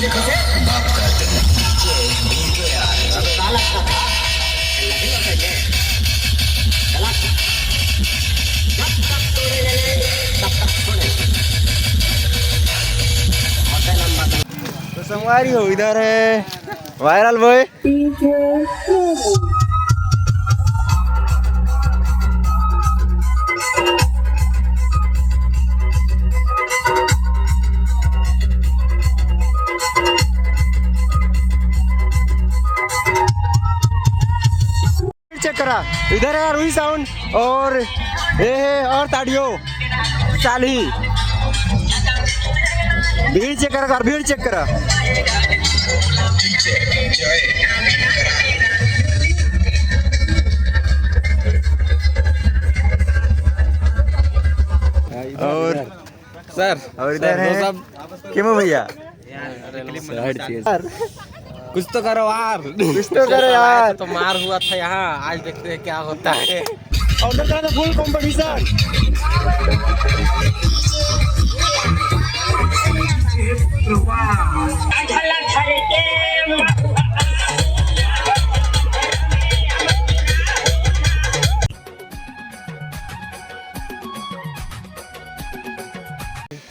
बाप का तुम बिल्कुल यार तो संगवारी हो इधर है वायरल बॉय। चेक करा इधर है रूही साउंड और ये है और ताड़ियो चाली भीड़ चेक करा भीड़ चेक करा। और सर और इधर है क्यों भैया कुछ तो करो यार कुछ तो करो यार। तो मार हुआ था यहाँ, आज देखते हैं क्या होता है। और फुल कंपटीशन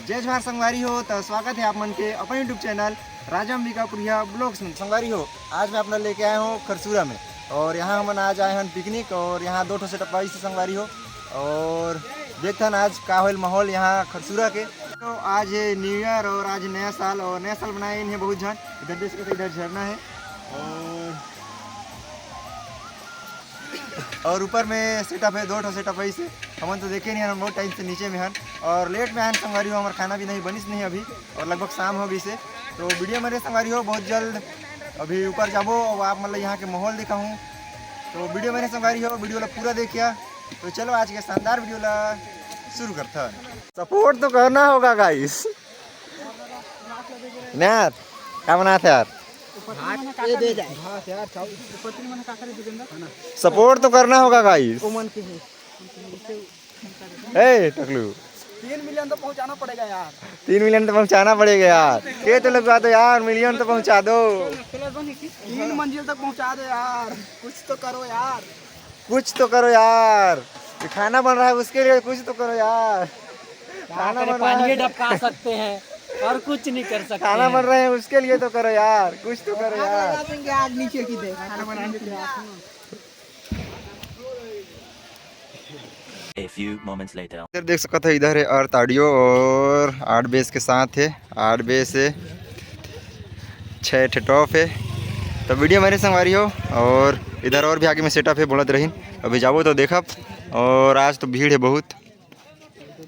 जय जवाहर संगवारी हो तो स्वागत है आप मन के अपने यूट्यूब चैनल राजा अंबिकापुरिया ब्लॉग्स में। संगवारी हो आज मैं अपना लेके आया हूँ खरसूरा में और यहाँ हम आज आए हैं पिकनिक और यहाँ 2 सेटअप आई से संगवारी हो और देखते हैं आज का होल माहौल यहाँ खरसूरा के। तो आज है न्यू ईयर और आज नया साल और नया साल बनाए इन्हें बहुत जन इधर देख सकते इधर झरना है और ऊपर में सेटअप है 2 सेटअप है इसे हम तो देखे नहीं हम बहुत टाइम से नीचे में हैं और लेट में आए संगवारी हो हमारा खाना भी नहीं बनिस नहीं अभी और लगभग शाम हो गई से। तो वीडियो मेरे संगवारी हो बहुत जल्द अभी ऊपर जाबो और आप मतलब यहाँ के माहौल देखा हूँ तो वीडियो मेरे संगवारी हो वीडियो ला पूरा देखिया। तो चलो आज के शानदार वीडियो ला शुरू करता है। सपोर्ट तो करना होगा गाइस यार क्या बनाते यार सपोर्ट तो करना होगा गाइस। ए टकलू 3 मिलियन तो पहुंचाना पड़ेगा यार। 3 मिलियन तो पहुंचाना पड़ेगा यार। ये तो लगवा दो यार मिलियन तो पहुंचा दो 3 मंजिल तक पहुंचा दो यार। कुछ तो करो यार कुछ तो करो यार। ये खाना बन रहा है उसके लिए कुछ तो करो यार। खाना बन रहा है डबका सकते हैं और कुछ नहीं कर सकते। खाना बन रहे हैं उसके लिए तो करो यार कुछ तो करो यार। आज नीचे की दे खाना बनाने के लिए। A few moments later. इधर देख सकते हैं इधर है और ताड़ियो और 8 बेस के साथ है 8 बेस है 6 टॉप है। तो वीडियो मेरे संगवारी हो और इधर और भी आगे में सेटअप है बोलत रही अभी जाओ तो देखा। और आज तो भीड़ है बहुत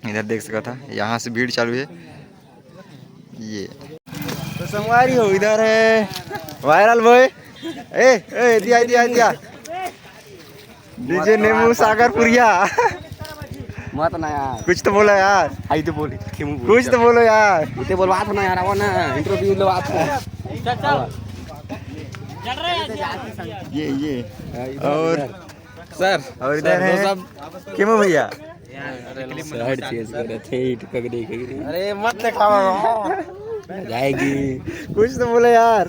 इधर देख सकता था यहाँ से भीड़ चालू है ये। तो संगवारी हो इधर है वायरल बॉय ए दिया दिया दिया डीजे नेमू सागरपुरिया मत ना यार कुछ तो बोलो यार। आई तो बोली कुछ तो बोलो यार। इतने बोलवा था ना यार वो ना इंटरव्यू लो आता है। ये और सर और इधर है क्यों भैया शर्ट चेंज कर रहे थे पकड़ी अरे मत दिखाओ जाएगी। कुछ तो बोलो यार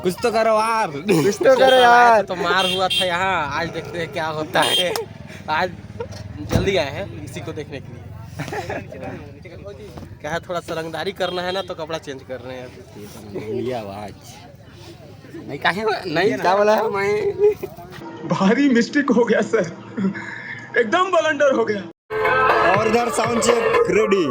कुछ तो करो यार कुछ तो करो यार। तो मार हुआ था यहाँ, आज देखते हैं क्या होता है। आज जल्दी आए हैं इसी को देखने के लिए। क्या है थोड़ा सरंगदारी करना है ना तो कपड़ा चेंज कर रहे हैं। आवाज नहीं काहे नहीं क्या बोला मैं भारी मिस्टेक हो गया सर एकदम ब्लंडर हो गया। और इधर sound check ready.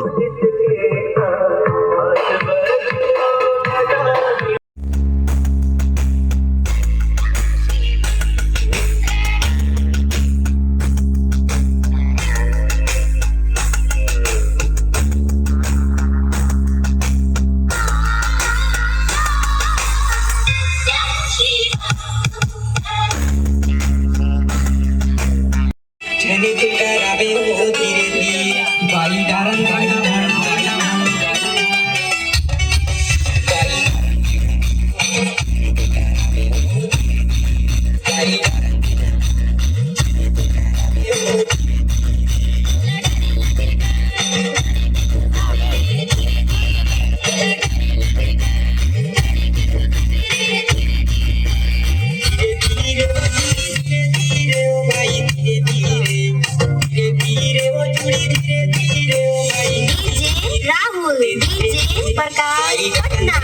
Rahul DJ Prakash Patna.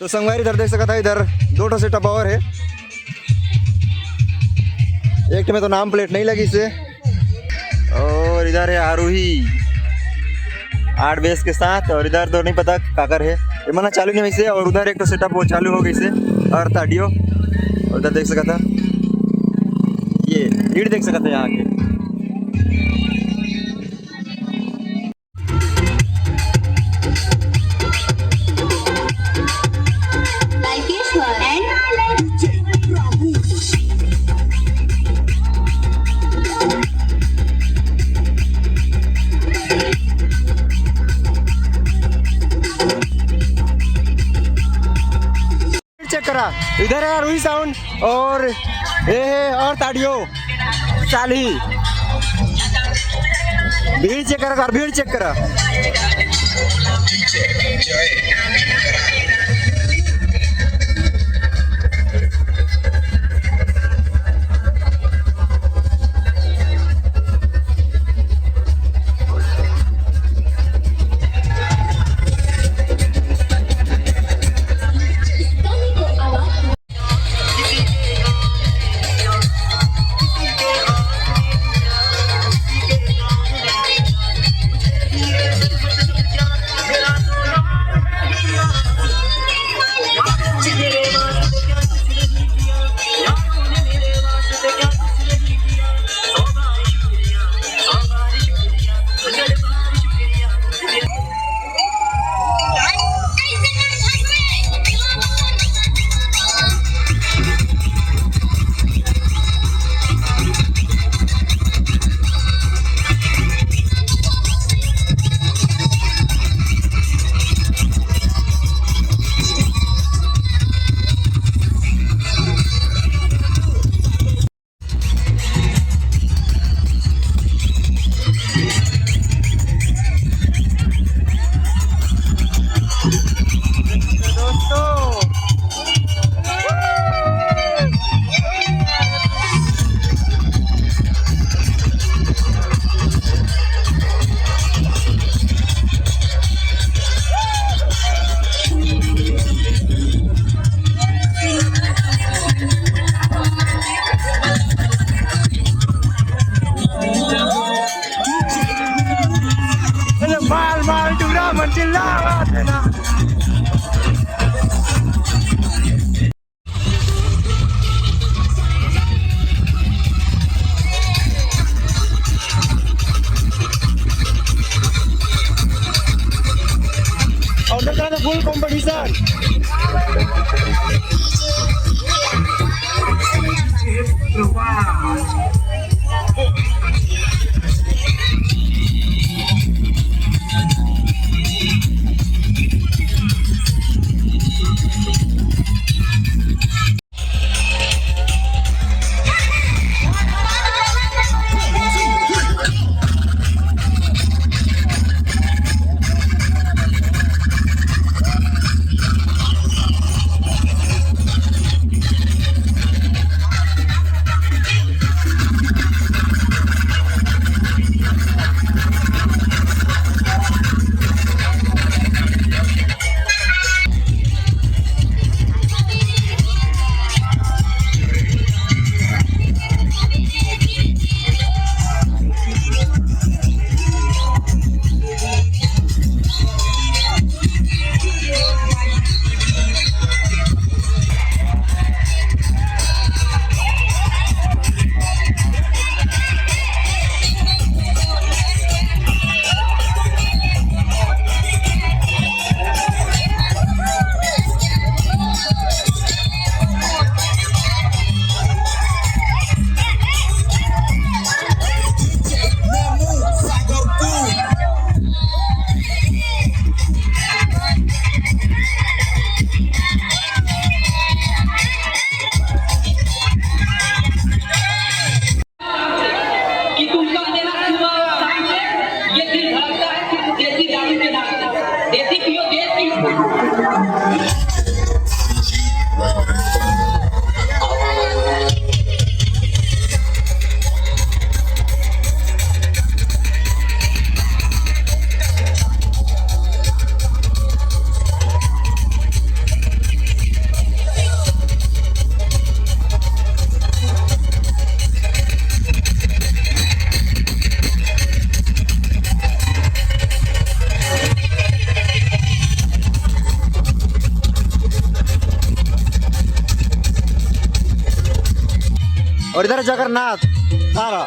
तो संगवारी इधर देख सकता है, इधर 2 सेटअप और है। एक में तो नाम प्लेट नहीं लगी इसे, और इधर है आरोही 8 बेस के साथ, और इधर तो नहीं पता काकर है, ये मना चालू नहीं वैसे। और उधर एक तो सेटअप वो चालू हो गई से अर्थ ऑडियो, और उधर देख सकता ये भीड़ देख सकते हैं यहाँ के। चेक करा, इधर है रूही साउंड, और ये है और ऑडियो चाली। भीड़ चेक करा, भीड़ चेक करा। full competition. और इधर जगन्नाथ तारा।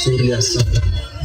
सूर्यास्त